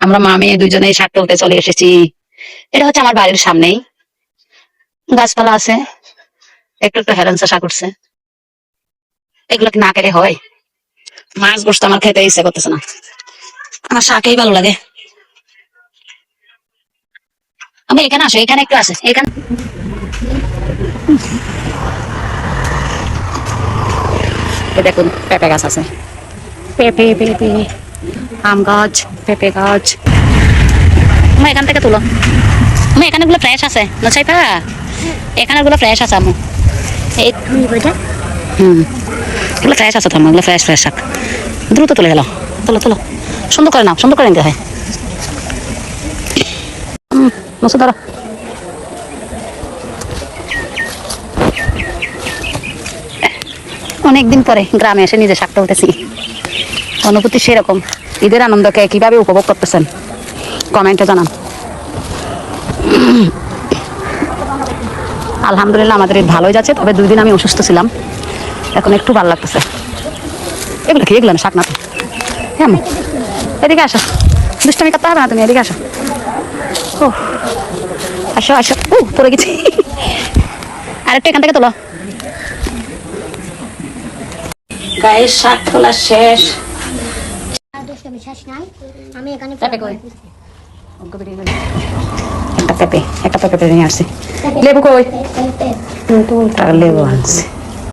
আমরা মা মেয়ে দুজনেই শাক তুলতে চলে এসেছি। এটা হচ্ছে আমার বাড়ির সামনেই, গাছপালা আছে, একটু একটু হেলেঞ্চা শাক উঠছে। এগুলো কি না কেটে হয়? মাছ গোস্ত আমার খেতে ইচ্ছে করতেছে না, আমার শাকেই ভালো লাগে। আমি এখানে আসো, এখানে একটু আছে, এখানে দেখুন পেঁপে গাছ আছে, পেঁপে পেঁপে, আম গাছ, পেঁপে গাছ। আমি এখান থেকে তুলো, আমি এখানে গুলো ফ্রেশ আছে না চাইপা, এখানে গুলো ফ্রেশ আছে আমু। এগুলো ফ্রেশ আছে তো, এগুলো ফ্রেশ ফ্রেশ শাক, দ্রুত তুলে গেল। তুলো তুলো, সুন্দর করে নাও, সুন্দর করে নিতে হয়। মসুর ধরো। অনেকদিন পরে গ্রামে এসে নিজে শাক তুলতেছি, অনুভূতি সেরকম। ঈদের আনন্দকে কিভাবে উপভোগ করতেছেন কমেন্টে জানান। আলহামদুলিল্লাহ আমাদের ঈদ ভালোই যাচ্ছে, তবে 2 দিন আমি অসুস্থ ছিলাম, এখন একটু ভালো লাগতেছে। এগুলো কি? এগুলো না শাক না তো। হ্যাঁ এদিকে আসো, দুষ্টামি করতে হবে না, তুমি এদিকে আসো। ও আসো আসো, পড়ে গেছি। আরেকটা এখান থেকে তোলো। গায়ের শাক তোলা শেষ। একটা পেঁপে নিয়ে আসছি। লেবু কই? লেবু আনছি।